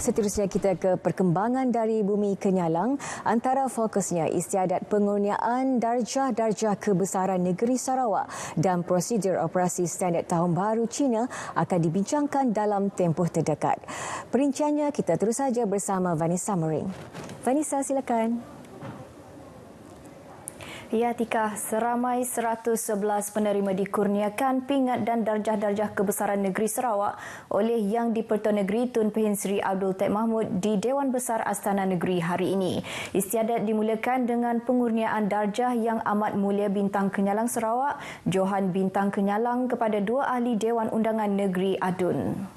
Seterusnya kita ke perkembangan dari Bumi Kenyalang. Antara fokusnya istiadat pengurniaan darjah-darjah kebesaran negeri Sarawak dan prosedur operasi standard Tahun Baru Cina akan dibincangkan dalam tempoh terdekat. Perinciannya kita terus saja bersama Vanessa Mering. Vanessa, silakan. Ya, Tika, seramai 111 penerima dikurniakan pingat dan darjah-darjah kebesaran negeri Sarawak oleh Yang di-Pertuan Negeri Tun Pehin Seri Abdul Teck Mahmud di Dewan Besar Astana Negeri hari ini. Istiadat dimulakan dengan pengurniaan darjah Yang Amat Mulia Bintang Kenyalang Sarawak, Johan Bintang Kenyalang kepada dua ahli Dewan Undangan Negeri Adun.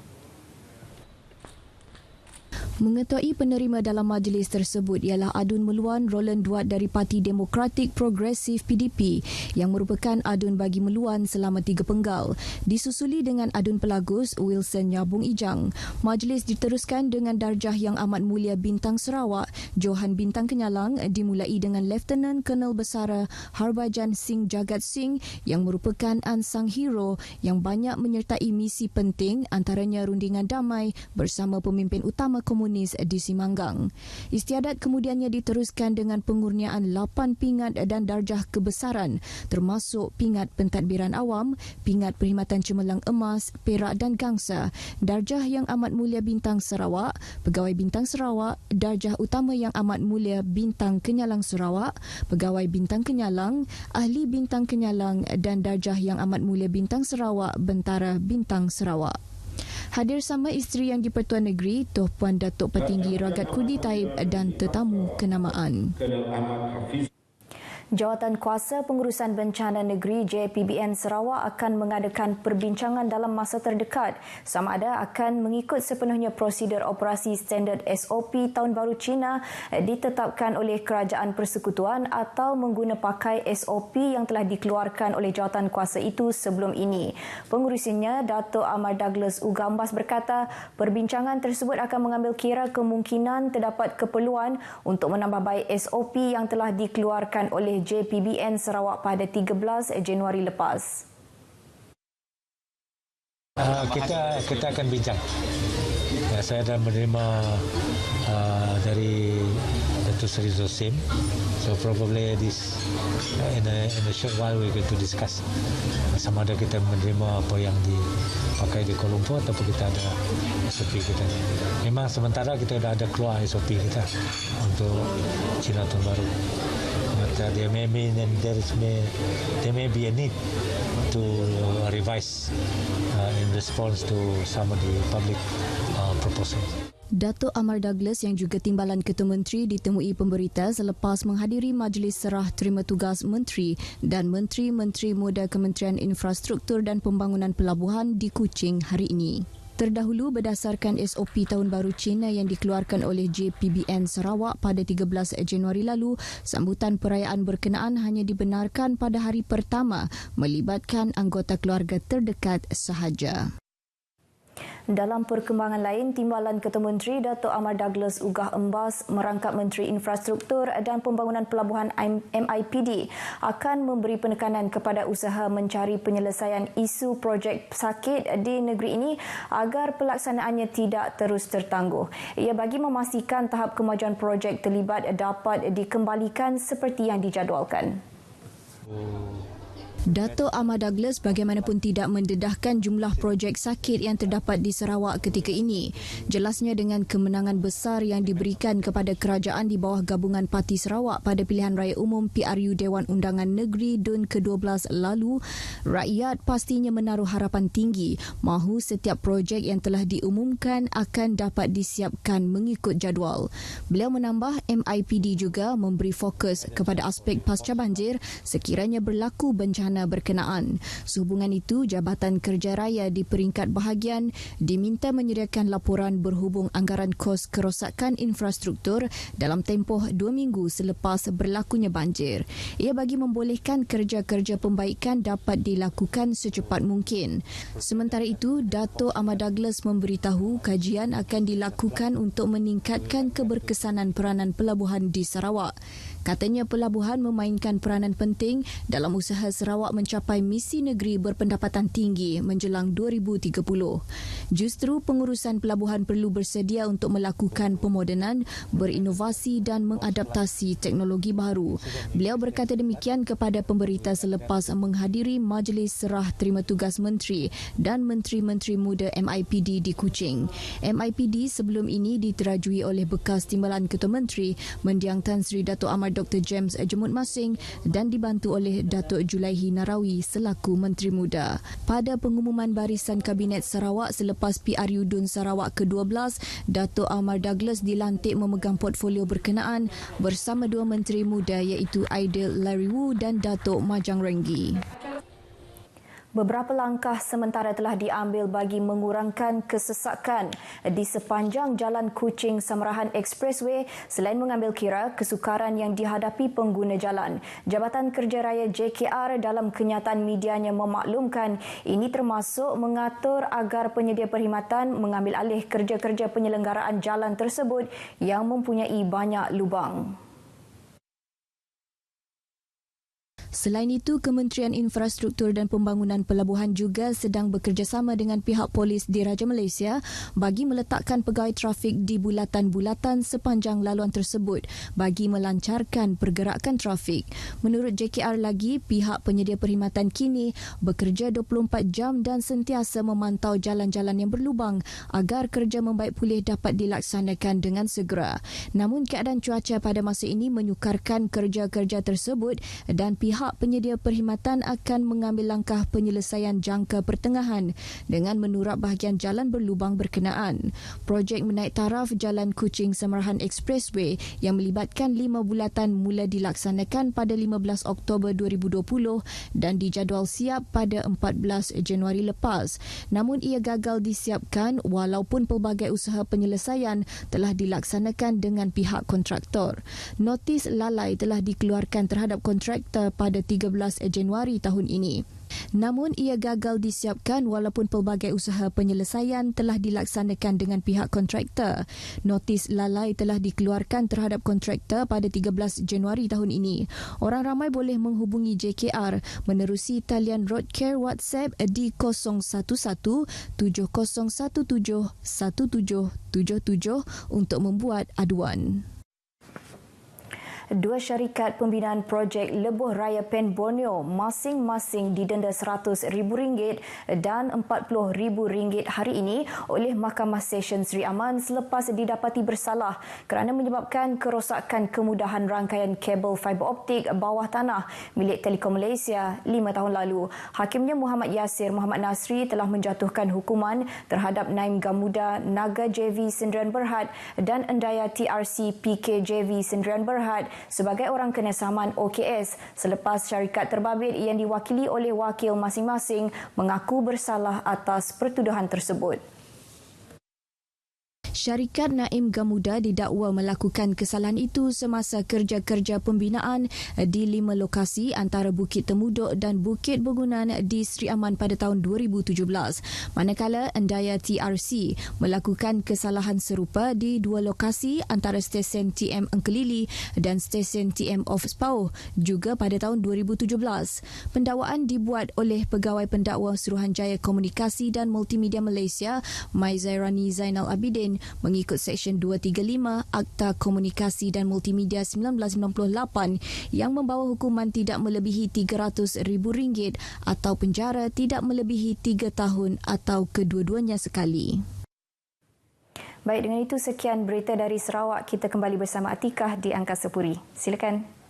Mengetuai penerima dalam majlis tersebut ialah Adun Meluan Roland Duat dari Parti Demokratik Progresif PDP yang merupakan adun bagi Meluan selama 3 penggal. Disusuli dengan Adun Pelagus Wilson Nyabung Ijang. Majlis diteruskan dengan darjah Yang Amat Mulia Bintang Sarawak, Johan Bintang Kenyalang dimulai dengan Lieutenant Colonel Besara Harbhajan Singh Jagat Singh yang merupakan ansang hero yang banyak menyertai misi penting antaranya rundingan damai bersama pemimpin utama komunis di Simanggang. Istiadat kemudiannya diteruskan dengan pengurniaan 8 pingat dan darjah kebesaran termasuk pingat pentadbiran awam, pingat perkhidmatan cemerlang emas, perak dan gangsa, darjah Yang Amat Mulia Bintang Sarawak, Pegawai Bintang Sarawak, darjah utama Yang Amat Mulia Bintang Kenyalang Sarawak, Pegawai Bintang Kenyalang, Ahli Bintang Kenyalang dan darjah Yang Amat Mulia Bintang Sarawak, Bentara Bintang Sarawak. Hadir sama isteri Yang di-Pertuan Negeri, Tuan Puan Datuk Petinggi Ragat Kudi Taib dan tetamu kenamaan. Jawatan Kuasa Pengurusan Bencana Negeri JPBN Sarawak akan mengadakan perbincangan dalam masa terdekat sama ada akan mengikut sepenuhnya prosedur operasi standard SOP Tahun Baru Cina ditetapkan oleh Kerajaan Persekutuan atau mengguna pakai SOP yang telah dikeluarkan oleh jawatan kuasa itu sebelum ini. Pengurusinya, Dato' Amar Douglas Ugambas berkata, perbincangan tersebut akan mengambil kira kemungkinan terdapat keperluan untuk menambah baik SOP yang telah dikeluarkan oleh JPBN Sarawak pada 13 Januari lepas. Kita akan bincang. Saya dah menerima dari Datuk Seri Zosim. So probably this in a short while we going to discuss sama ada kita menerima apa yang dipakai di Kuala Lumpur ataupun kita ada SOP kita. Memang sementara kita dah ada keluar SOP kita untuk Cina Tahun Baru. There may be a need to revise in response to some of the public proposals. Dato' Amar Douglas yang juga Timbalan Ketua Menteri ditemui pemberita selepas menghadiri majlis serah terima tugas Menteri dan Menteri-Menteri Muda Kementerian Infrastruktur dan Pembangunan Pelabuhan di Kuching hari ini. Terdahulu berdasarkan SOP Tahun Baru Cina yang dikeluarkan oleh JPBN Sarawak pada 13 Januari lalu, sambutan perayaan berkenaan hanya dibenarkan pada hari pertama melibatkan anggota keluarga terdekat sahaja. Dalam perkembangan lain, Timbalan Ketua Menteri Dato' Amar Douglas Ugah Embas merangkap Menteri Infrastruktur dan Pembangunan Pelabuhan MIPD akan memberi penekanan kepada usaha mencari penyelesaian isu projek sakit di negeri ini agar pelaksanaannya tidak terus tertangguh. Ia bagi memastikan tahap kemajuan projek terlibat dapat dikembalikan seperti yang dijadualkan. Dato' Amar Douglas bagaimanapun tidak mendedahkan jumlah projek sakit yang terdapat di Sarawak ketika ini. Jelasnya dengan kemenangan besar yang diberikan kepada kerajaan di bawah gabungan Parti Sarawak pada pilihan raya umum PRU Dewan Undangan Negeri DUN ke-12 lalu, rakyat pastinya menaruh harapan tinggi mahu setiap projek yang telah diumumkan akan dapat disiapkan mengikut jadual. Beliau menambah MIPD juga memberi fokus kepada aspek pasca banjir sekiranya berlaku bencana berkenaan. Sehubungan itu, Jabatan Kerja Raya di peringkat bahagian diminta menyediakan laporan berhubung anggaran kos kerosakan infrastruktur dalam tempoh 2 minggu selepas berlakunya banjir. Ia bagi membolehkan kerja-kerja pembaikan dapat dilakukan secepat mungkin. Sementara itu, Dato' Amar Douglas memberitahu kajian akan dilakukan untuk meningkatkan keberkesanan peranan pelabuhan di Sarawak. Katanya pelabuhan memainkan peranan penting dalam usaha Sarawak Sarawak mencapai misi negeri berpendapatan tinggi menjelang 2030. Justru pengurusan pelabuhan perlu bersedia untuk melakukan pemodenan, berinovasi dan mengadaptasi teknologi baru. Beliau berkata demikian kepada pemberita selepas menghadiri Majlis Serah Terima Tugas Menteri dan Menteri-Menteri Muda MIPD di Kuching. MIPD sebelum ini diterajui oleh bekas Timbalan Ketua Menteri Mendiang Tan Sri Datuk Amar Dr. James Jemut Masing dan dibantu oleh Datuk Julaihi Narawi selaku Menteri Muda. Pada pengumuman barisan Kabinet Sarawak selepas PRU DUN Sarawak ke-12, Datuk Amar Douglas dilantik memegang portfolio berkenaan bersama dua Menteri Muda iaitu Aidil Larry Wu dan Datuk Majang Renggi. Beberapa langkah sementara telah diambil bagi mengurangkan kesesakan di sepanjang Jalan Kuching Samarahan Expressway selain mengambil kira kesukaran yang dihadapi pengguna jalan. Jabatan Kerja Raya JKR dalam kenyataan medianya memaklumkan ini termasuk mengatur agar penyedia perkhidmatan mengambil alih kerja-kerja penyelenggaraan jalan tersebut yang mempunyai banyak lubang. Selain itu, Kementerian Infrastruktur dan Pembangunan Pelabuhan juga sedang bekerjasama dengan pihak polis Diraja Malaysia bagi meletakkan pegawai trafik di bulatan-bulatan sepanjang laluan tersebut bagi melancarkan pergerakan trafik. Menurut JKR lagi, pihak penyedia perkhidmatan kini bekerja 24 jam dan sentiasa memantau jalan-jalan yang berlubang agar kerja membaik pulih dapat dilaksanakan dengan segera. Namun, keadaan cuaca pada masa ini menyukarkan kerja-kerja tersebut dan pihak penyedia perkhidmatan akan mengambil langkah penyelesaian jangka pertengahan dengan menurap bahagian jalan berlubang berkenaan. Projek menaik taraf Jalan Kuching Samarahan Expressway yang melibatkan 5 bulatan mula dilaksanakan pada 15 Oktober 2020 dan dijadual siap pada 14 Januari lepas. Namun ia gagal disiapkan walaupun pelbagai usaha penyelesaian telah dilaksanakan dengan pihak kontraktor. Notis lalai telah dikeluarkan terhadap kontraktor pada 13 Januari tahun ini. Namun ia gagal disiapkan walaupun pelbagai usaha penyelesaian telah dilaksanakan dengan pihak kontraktor. Notis lalai telah dikeluarkan terhadap kontraktor pada 13 Januari tahun ini. Orang ramai boleh menghubungi JKR menerusi talian Roadcare WhatsApp di 011-1717-1777 untuk membuat aduan. Dua syarikat pembinaan projek Lebuh Raya Pen Borneo masing-masing didenda RM100,000 dan RM40,000 hari ini oleh Mahkamah Session Seri Aman selepas didapati bersalah kerana menyebabkan kerosakan kemudahan rangkaian kabel fiber optik bawah tanah milik Telekom Malaysia 5 tahun lalu. Hakimnya Muhammad Yasir Muhammad Nasri telah menjatuhkan hukuman terhadap Naim Gamuda Naga JV Sendirian Berhad dan Endaya TRC PK JV Sendirian Berhad sebagai orang kena saman OKS selepas syarikat terbabit yang diwakili oleh wakil masing-masing mengaku bersalah atas pertuduhan tersebut. Syarikat Naim Gamuda didakwa melakukan kesalahan itu semasa kerja-kerja pembinaan di 5 lokasi antara Bukit Temuduk dan Bukit Bangunan di Seri Aman pada tahun 2017. Manakala Endaya TRC melakukan kesalahan serupa di 2 lokasi antara stesen TM Engkelili dan stesen TM of Sepauh juga pada tahun 2017. Pendakwaan dibuat oleh Pegawai Pendakwa Suruhanjaya Komunikasi dan Multimedia Malaysia, Mai Zairani Zainal Abidin, mengikut Seksyen 235 Akta Komunikasi dan Multimedia 1998 yang membawa hukuman tidak melebihi RM300,000 atau penjara tidak melebihi 3 tahun atau kedua-duanya sekali. Baik, dengan itu sekian berita dari Sarawak. Kita kembali bersama Atikah di Angkasa Puri. Silakan.